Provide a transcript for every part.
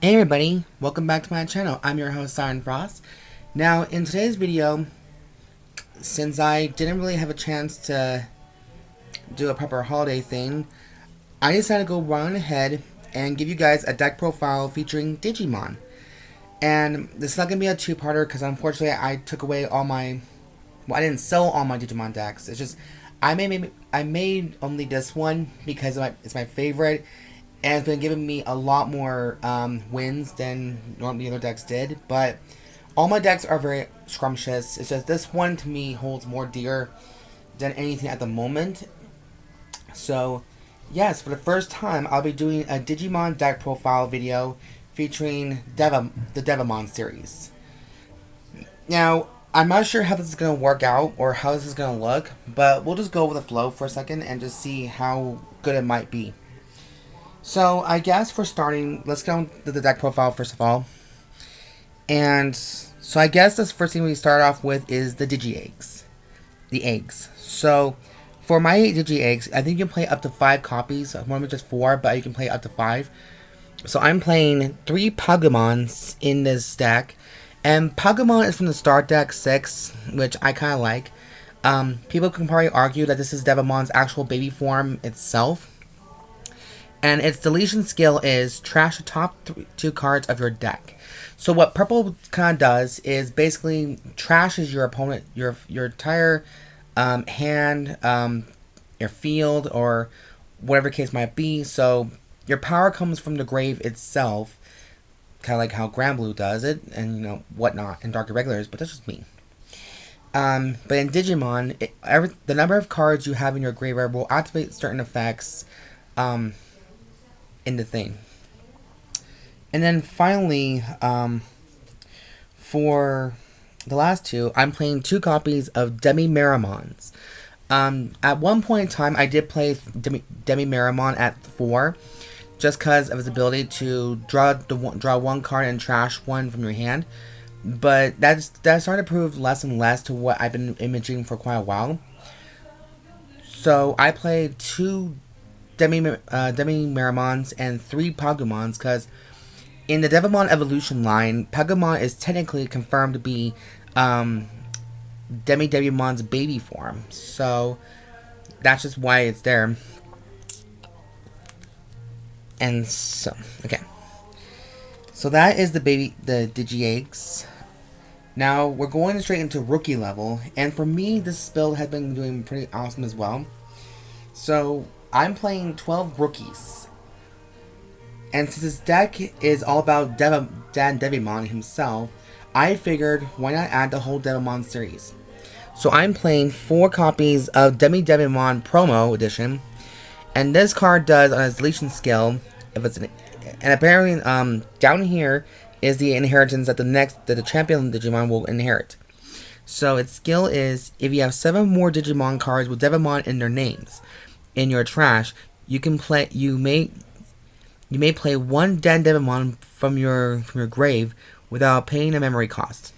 Hey everybody, welcome back to my channel. I'm your host Siren Frost. Now in today's video, since I didn't really have a chance to do a proper holiday thing, I decided to go run ahead and give you guys a deck profile featuring Digimon. And this is not going to be a two-parter because unfortunately I took away all my, well, I didn't sell all my Digimon decks. It's just I made only this one because it's my favorite, and it's been giving me a lot more wins than normally other decks did. But all my decks are very scrumptious. It's just this one to me holds more dear than anything at the moment. So yes, for the first time I'll be doing a Digimon Deck Profile video featuring the Devimon Series. Now, I'm not sure how this is going to work out or how this is going to look, but we'll just go with the flow for a second and just see how good it might be. So, I guess for starting, let's go to the deck profile first of all. And so I guess this first thing we start off with is the Digi-EGGS. The eggs. So, for my Digi-EGGS, I think you can play up to 5 copies. Normally just 4, but you can play up to 5. So I'm playing 3 Pagumons in this deck. And Pagumon is from the Star Deck 6, which I kind of like. People can probably argue that this is Devimon's actual baby form itself. And its deletion skill is trash the top 2 cards of your deck. So what purple kind of does is basically trashes your opponent, your entire hand, your field, or whatever the case might be. So your power comes from the grave itself, kind of like how Grand Blue does it, and you know whatnot in Dark Irregulars. But that's just me. But in Digimon, the number of cards you have in your graveyard will activate certain effects in the thing. And then finally, for the last 2, I'm playing 2 copies of DemiMeramons. At one point in time, I did play DemiMeramon at 4, just because of his ability to draw 1 card and trash 1 from your hand. But that started to prove less and less to what I've been imaging for quite a while. So I played 2 DemiMeramons and 3 Pagumons, because in the Devimon Evolution line, Pagumon is technically confirmed to be DemiDevimon's baby form. So that's just why it's there. And so, okay. So that is the Digi-EGGS. Now we're going straight into rookie level, and for me, this build has been doing pretty awesome as well. So I'm playing 12 rookies. And since this deck is all about DanDevimon himself, I figured why not add the whole Devimon series. So I'm playing 4 copies of DemiDevimon Promo Edition, and this card does on its deletion skill, if it's and apparently down here is the inheritance that the champion Digimon will inherit. So its skill is, if you have 7 more Digimon cards with Devimon in their names in your trash, you may play 1 DanDevimon from your grave without paying a memory cost.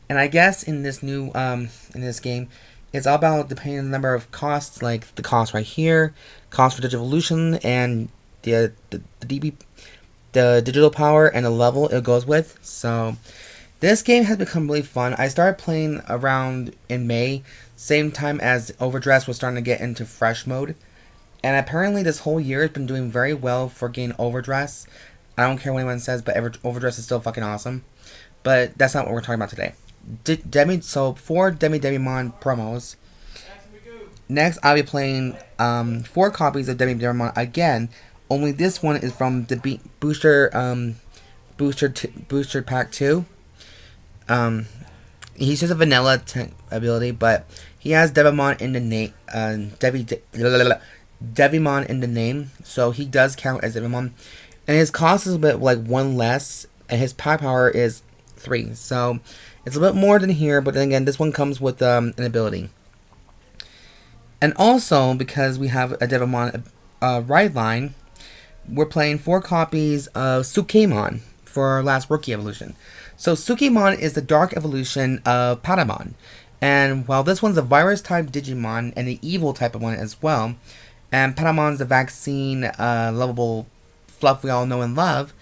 And I guess in this new in this game, it's all about depending on the number of costs, like the cost right here, cost for Digivolution, and the digital power and the level it goes with. So this game has become really fun. I started playing around in May, same time as Overdress was starting to get into fresh mode. And apparently this whole year has been doing very well for getting Overdress. I don't care what anyone says, but Overdress is still fucking awesome. But that's not what we're talking about today. So 4 DemiDevimon promos. Next, I'll be playing 4 copies of DemiDevimon again. Only this one is from the booster pack 2. He's just a vanilla ability, but he has Devimon in the name. Devimon in the name, so he does count as Devimon. And his cost is a bit like 1 less, and his pack power is 3. So it's a bit more than here, but then again, this one comes with an ability. And also, because we have a Devimon ride line, we're playing 4 copies of Tsukaimon for our last rookie evolution. So Tsukaimon is the dark evolution of Pagumon. And while this one's a virus type Digimon and an evil type of one as well, and Pagumon's the vaccine lovable fluff we all know and love,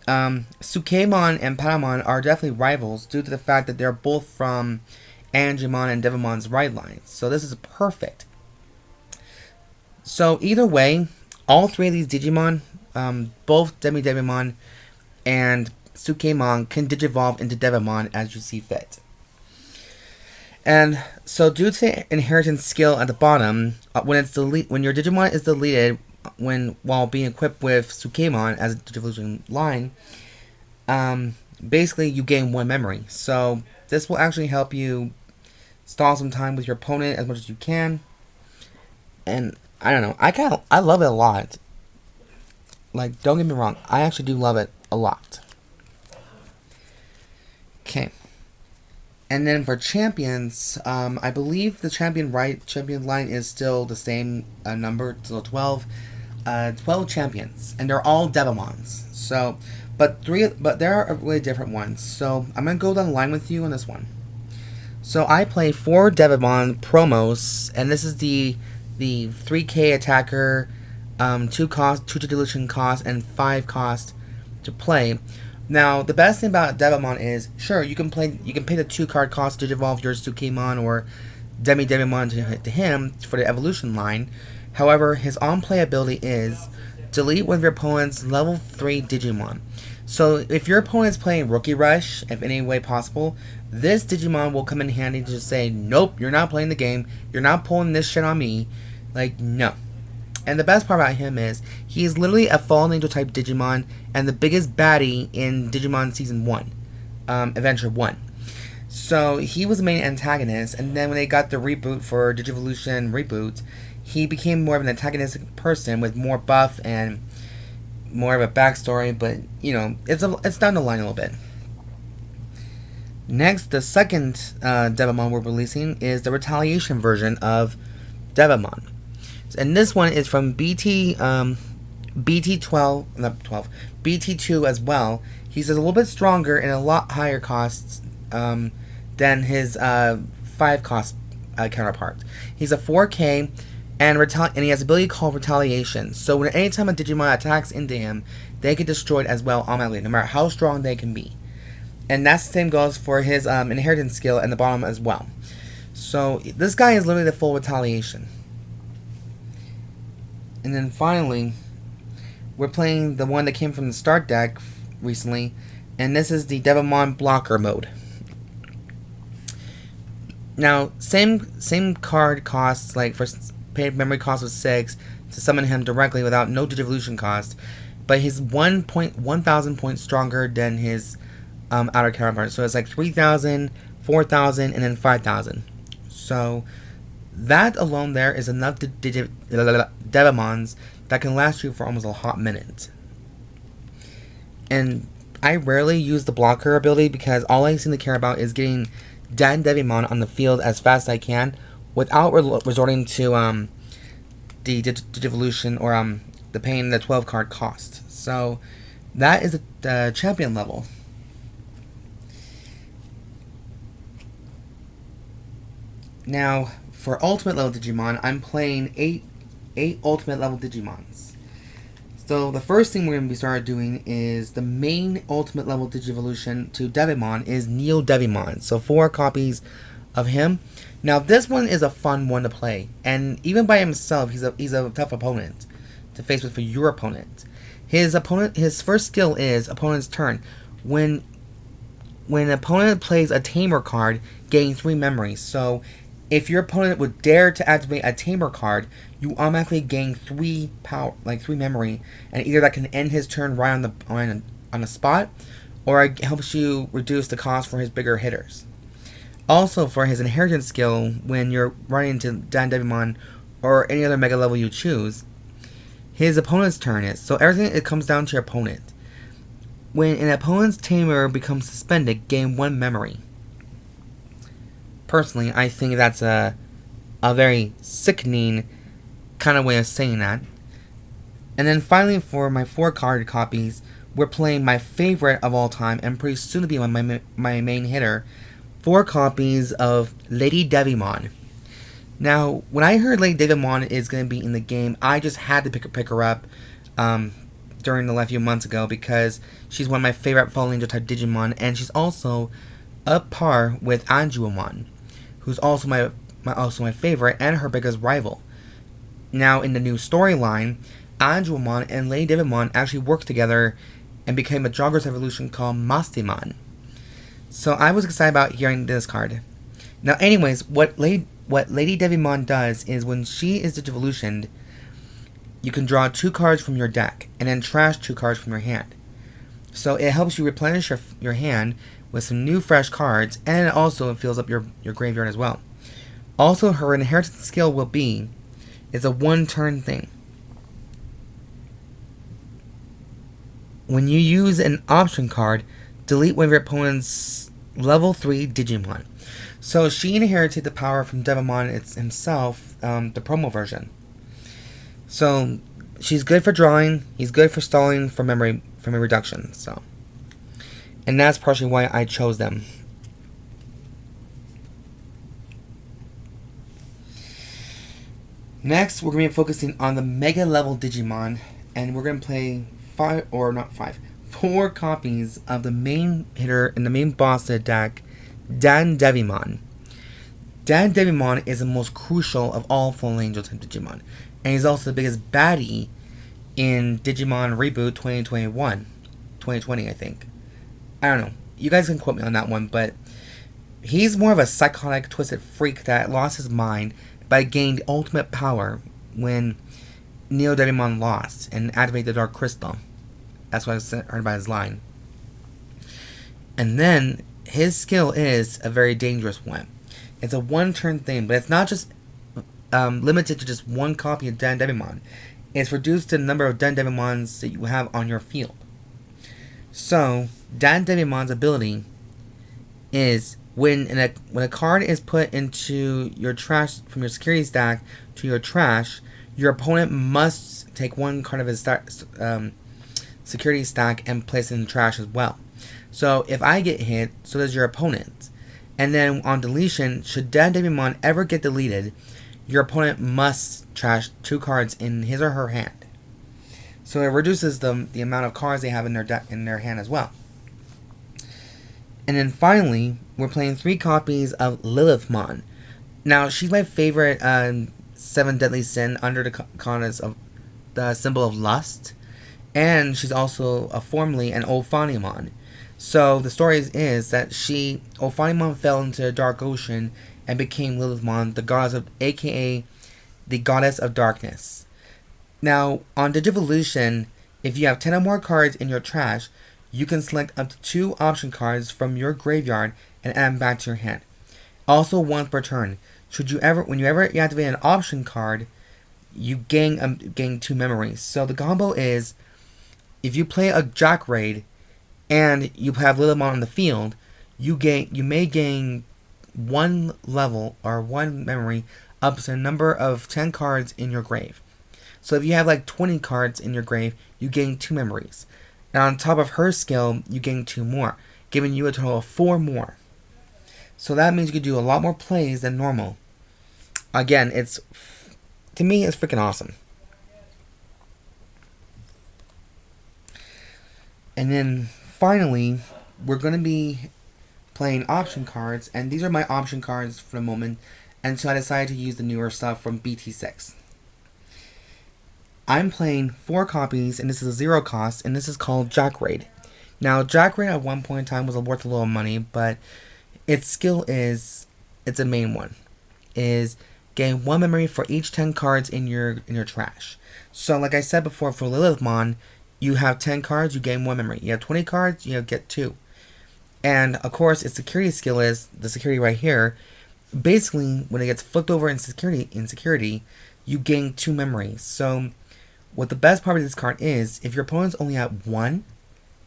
Tsukaimon and Pagumon are definitely rivals due to the fact that they're both from Digimon and Devimon's ride lines. So this is perfect. So either way, all three of these Digimon, both DemiDevimon and Tsukaimon, can digivolve into Devimon as you see fit. And so due to inheritance skill at the bottom, when your Digimon is deleted while being equipped with Tsukaimon as a Digivolution line, basically you gain 1 memory. So this will actually help you stall some time with your opponent as much as you can. And I don't know, I love it a lot. Like, don't get me wrong, I actually do love it a lot. Okay. And then for champions, I believe the champion line is still the same number, still 12 champions, and they're all Devimons. So, but there are really different ones. So I'm gonna go down the line with you on this one. So I play 4 Devimon promos, and this is the 3K attacker, 2 cost, 2 dilution cost, and 5 cost to play. Now, the best thing about Devimon is, sure, you can pay the 2 card cost to evolve your Tsukaimon or DemiDevimon to him for the evolution line. However, his on-play ability is delete one of your opponent's level 3 Digimon. So, if your opponent's playing Rookie Rush, if any way possible, this Digimon will come in handy to just say, nope, you're not playing the game, you're not pulling this shit on me. Like, no. And the best part about him is, he is literally a Fallen Angel type Digimon, and the biggest baddie in Digimon Season 1, Adventure 1. So, he was the main antagonist, and then when they got the reboot for Digivolution Reboot, he became more of an antagonistic person with more buff and more of a backstory, but, you know, it's down the line a little bit. Next, the second Devimon we're releasing is the Retaliation version of Devimon. And this one is from BT12, BT2 as well. He's a little bit stronger and a lot higher costs than his 5 cost counterpart. He's a 4K and he has the ability called Retaliation. So anytime a Digimon attacks into him, they get destroyed as well automatically, no matter how strong they can be. And that same goes for his inheritance skill at the bottom as well. So this guy is literally the full Retaliation. And then finally, we're playing the one that came from the start deck recently, and this is the Devimon blocker mode. Now, same card costs, like for paid memory cost of 6 to summon him directly without no Digivolution cost, but he's 1,000 points stronger than his outer counterpart. So it's like 3,000, 4,000, and then 5,000. So that alone there is enough Devimons that can last you for almost a hot minute. And I rarely use the blocker ability because all I seem to care about is getting DanDevimon on the field as fast as I can without resorting to the Digivolution or the paying the 12 card cost. So that is the champion level. Now, for ultimate level Digimon, I'm playing 8 ultimate level Digimons. So the first thing we're going to be started doing is the main ultimate level Digivolution to Devimon is NeoDevimon. So 4 copies of him. Now this one is a fun one to play, and even by himself, he's a tough opponent to face with for your opponent. His first skill is opponent's turn. When an opponent plays a tamer card, gain 3 memories. So if your opponent would dare to activate a tamer card, you automatically gain 3 power, like 3 memory, and either that can end his turn right on the spot, or it helps you reduce the cost for his bigger hitters. Also, for his inheritance skill, when you're running into DanDevimon or any other mega level you choose, his opponent's turn is. So everything, it comes down to your opponent. When an opponent's tamer becomes suspended, gain 1 memory. Personally, I think that's a very sickening kind of way of saying that. And then finally, for my 4 card copies, we're playing my favorite of all time, and pretty soon to be my main hitter, 4 copies of LadyDevimon. Now, when I heard LadyDevimon is going to be in the game, I just had to pick her up during during the last few months ago because she's one of my favorite Fallen Angel type Digimon, and she's also up par with Anjuamon, who's also my favorite and her biggest rival. Now, in the new storyline, Anjuamon and LadyDevimon actually worked together and became a Jogger's evolution called Mastimon. So I was excited about hearing this card. Now, anyways, what LadyDevimon does is when she is Digivolutioned, you can draw 2 cards from your deck and then trash 2 cards from your hand. So it helps you replenish your hand with some new fresh cards, and it also fills up your graveyard as well. Also, her inheritance skill will be, it's a 1-turn thing. When you use an option card, delete one of your opponent's level 3 Digimon. So she inherited the power from Devimon himself, the promo version. So she's good for drawing, he's good for stalling for memory reduction. So, and that's partially why I chose them. Next, we're going to be focusing on the Mega Level Digimon, and we're going to play 4 copies of the main hitter and the main boss of the deck, DanDevimon. DanDevimon is the most crucial of all Fallen Angel type Digimon, and he's also the biggest baddie in Digimon Reboot 2020, I think. I don't know. You guys can quote me on that one, but he's more of a psychotic, twisted freak that lost his mind but gained ultimate power when NeoDevimon lost and activated the Dark Crystal. That's what I heard by his line. And then his skill is a very dangerous one. It's a 1-turn thing, but it's not just limited to just 1 copy of DanDevimon. It's reduced to the number of DanDevimons that you have on your field. So, DanDevimon's ability is when a card is put into your trash from your security stack to your trash, your opponent must take 1 card of his security stack and place it in the trash as well. So if I get hit, so does your opponent. And then on deletion, should DanDevimon ever get deleted, your opponent must trash 2 cards in his or her hand. So it reduces the amount of cards they have in their hand as well. And then finally, we're playing 3 copies of Lilithmon. Now, she's my favorite 7 Deadly Sin under the context of the symbol of lust. And she's also formerly an Ophanimon. So the story is that Ophanimon fell into the dark ocean and became Lilithmon, aka the goddess of darkness. Now, on Digivolution, if you have 10 or more cards in your trash, you can select up to 2 option cards from your graveyard and add them back to your hand. Also, once per turn. When you ever activate an option card, you gain 2 memories. So the combo is, if you play a Jack Raid and you have Lilithmon on the field, you may gain 1 level or 1 memory up to a number of 10 cards in your grave. So if you have like 20 cards in your grave, you gain 2 memories. And on top of her skill, you gain 2 more, giving you a total of 4 more. So that means you can do a lot more plays than normal. Again, to me, it's freaking awesome. And then finally, we're going to be playing option cards, and these are my option cards for the moment, and so I decided to use the newer stuff from BT6. I'm playing 4 copies, and this is a 0 cost, and this is called Jack Raid. Now, Jack Raid at one point in time was worth a little money, but its skill is, it's a main one, is gain 1 memory for each 10 cards in your trash. So, like I said before, for Lilithmon, you have 10 cards, you gain 1 memory. You have 20 cards, you get 2. And, of course, its security skill is, the security right here, basically, when it gets flipped over in security, you gain 2 memories. So, what the best part of this card is, if your opponent's only at 1,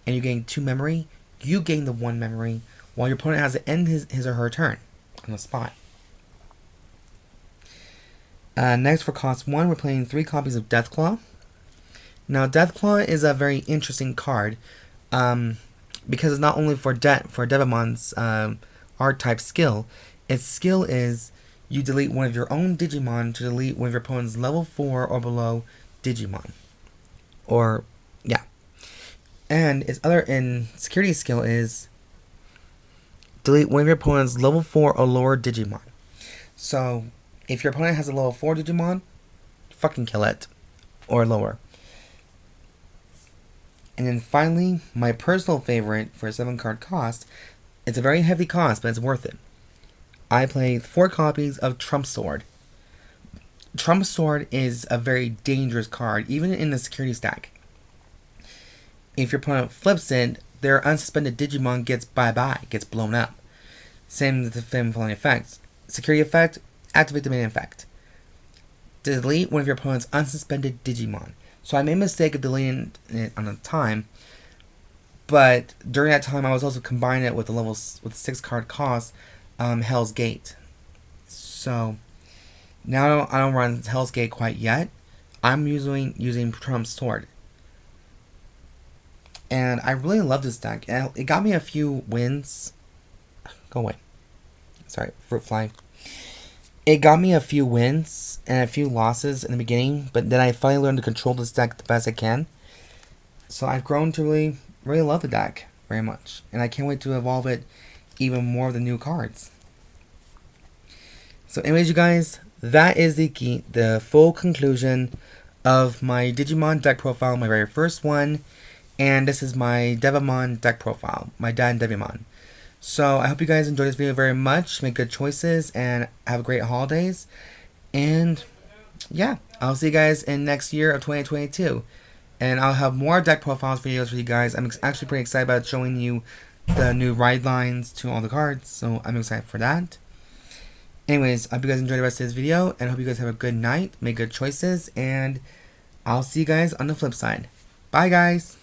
and you gain 2 memory, you gain the 1 memory, while your opponent has to end his or her turn on the spot. Next, for cost 1, we're playing 3 copies of Deathclaw. Now, Deathclaw is a very interesting card, because it's not only for Devimon's art-type skill. Its skill is, you delete one of your own Digimon to delete one of your opponent's level 4 or below Digimon. Or, yeah, And its other security skill is delete one of your opponent's level 4 or lower Digimon. So, if your opponent has a level 4 Digimon, fucking kill it. Or lower. And then finally, my personal favorite for a 7-card cost. It's a very heavy cost, but it's worth it. I play 4 copies of Trump Sword. Trump Sword is a very dangerous card, even in the security stack. If your opponent flips it, their unsuspended Digimon gets bye-bye, gets blown up. Same with the following effects. Security effect, activate the main effect. Delete one of your opponent's unsuspended Digimon. So I made a mistake of deleting it on a time, but during that time I was also combining it with the 6-card cost, Hell's Gate. So now I don't run Hell's Gate quite yet. I'm using Trump Sword. And I really love this deck. It got me a few wins. Go away. Sorry, fruit fly. It got me a few wins and a few losses in the beginning, but then I finally learned to control this deck the best I can. So I've grown to really, really love the deck very much. And I can't wait to evolve it even more with the new cards. So anyways, you guys, that is the full conclusion of my Digimon deck profile, my very first one. And this is my Devimon deck profile, my DanDevimon. So I hope you guys enjoyed this video very much. Make good choices and have great holidays. And yeah, I'll see you guys in next year of 2022. And I'll have more deck profiles videos for you guys. I'm actually pretty excited about showing you the new ride lines to all the cards. So I'm excited for that. Anyways, I hope you guys enjoyed the rest of this video. And I hope you guys have a good night. Make good choices. And I'll see you guys on the flip side. Bye guys.